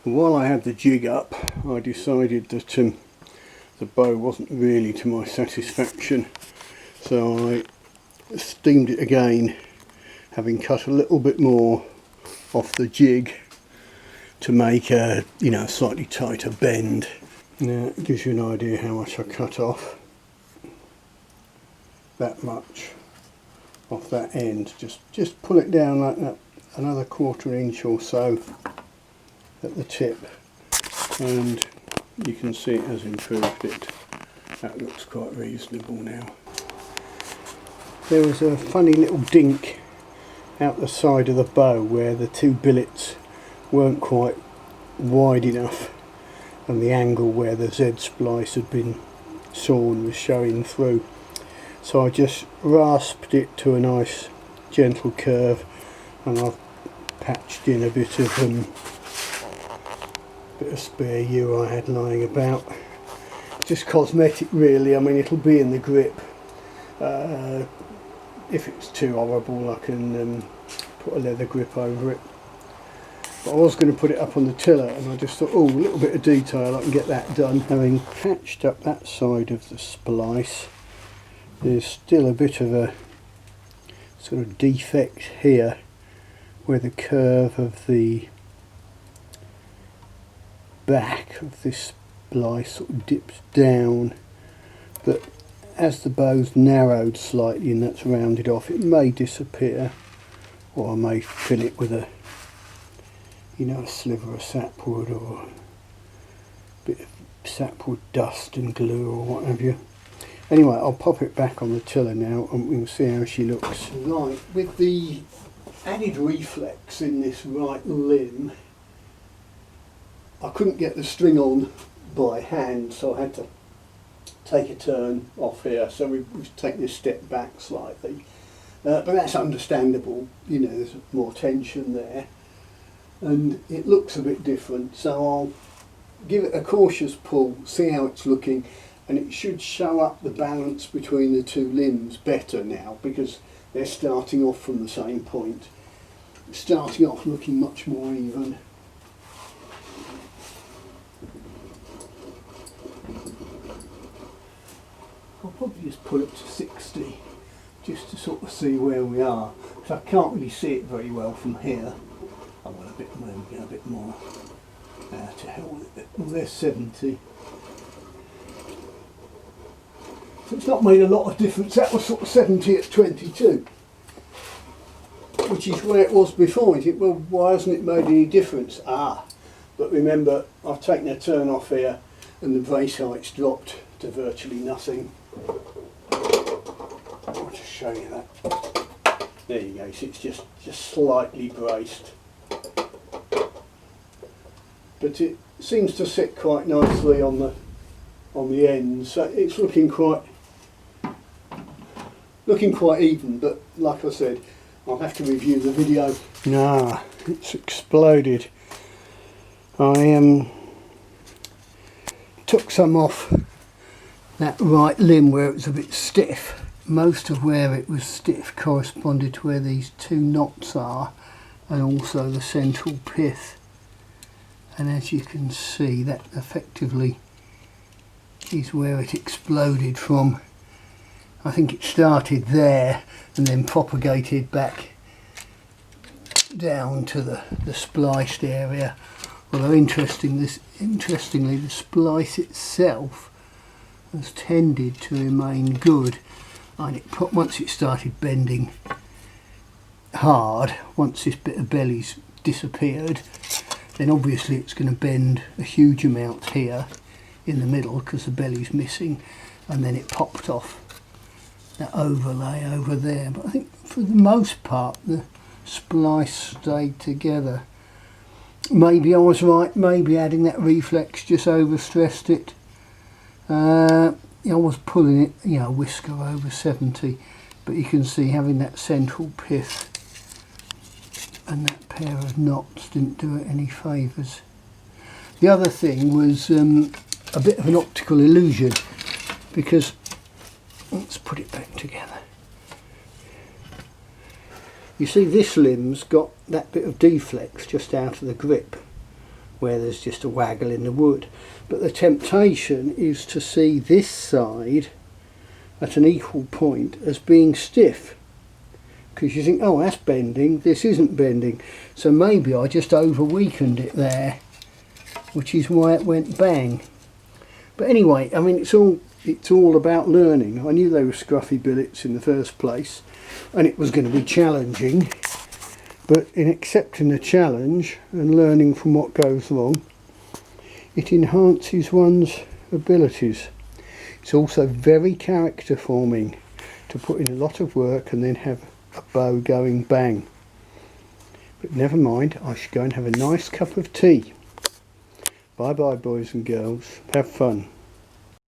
While I had the jig up, I decided that the bow wasn't really to my satisfaction, so I steamed it again, having cut a little bit more off the jig to make a slightly tighter bend. Now it gives you an idea how much I cut off. That much off that end. Just pull it down like that, another 1/4 inch or so at the tip, and you can see it has improved it. That looks quite reasonable now. There was a funny little dink out the side of the bow where the two billets weren't quite wide enough, and the angle where the Z splice had been sawn was showing through. So I just rasped it to a nice gentle curve, and I've patched in a bit of spare U I had lying about. Just cosmetic really. I mean, it'll be in the grip. If it's too horrible, I can put a leather grip over it. But I was going to put it up on the tiller, and I just thought, oh, a little bit of detail, I can get that done. Having patched up that side of the splice, there's still a bit of a sort of defect here where the curve of the back of this splice sort of dips down, but as the bow's narrowed slightly and that's rounded off, it may disappear, or I may fill it with a sliver of sapwood or a bit of sapwood dust and glue or what have you. Anyway, I'll pop it back on the tiller now and we'll see how she looks. Right, with the added reflex in this right limb, I couldn't get the string on by hand, so I had to take a turn off here. So we've taken a step back slightly, but that's understandable. There's more tension there, and it looks a bit different. So I'll give it a cautious pull, see how it's looking, and it should show up the balance between the two limbs better now, because they're starting off from the same point, starting off looking much more even. I'll probably just pull it to 60 just to sort of see where we are, because I can't really see it very well from here. I want a bit more. To hell with it. Well, there's 70. So it's not made a lot of difference. That was sort of 70 at 22, which is where it was before. You think, well, why hasn't it made any difference? But remember, I've taken a turn off here and the brace height's dropped to virtually nothing. I'll just show you that. There you go. So it's just slightly braced, but it seems to sit quite nicely on the end. So it's looking quite even. But like I said, I'll have to review the video. It's exploded. I took some off that right limb where it was a bit stiff. Most of where it was stiff corresponded to where these two knots are, and also the central pith. And as you can see, that effectively is where it exploded from. I think it started there and then propagated back down to the spliced area. Although interestingly, the splice itself has tended to remain good, and once it started bending hard, once this bit of belly's disappeared, then obviously it's going to bend a huge amount here in the middle because the belly's missing, and then it popped off that overlay over there. But I think for the most part the splice stayed together. Maybe I was right, maybe adding that reflex just overstressed it. I was pulling it, a whisker over 70, but you can see having that central pith and that pair of knots didn't do it any favours. The other thing was a bit of an optical illusion, because let's put it back together. You see this limb's got that bit of deflex just out of the grip, where there's just a waggle in the wood. But the temptation is to see this side at an equal point as being stiff, because you think, oh, that's bending, this isn't bending. So maybe I just over weakened it there, which is why it went bang. But anyway, I mean, it's all about learning. I knew they were scruffy billets in the first place, and it was going to be challenging. But in accepting the challenge and learning from what goes wrong, it enhances one's abilities. It's also very character forming to put in a lot of work and then have a bow going bang. But never mind, I should go and have a nice cup of tea. Bye bye, boys and girls. Have fun.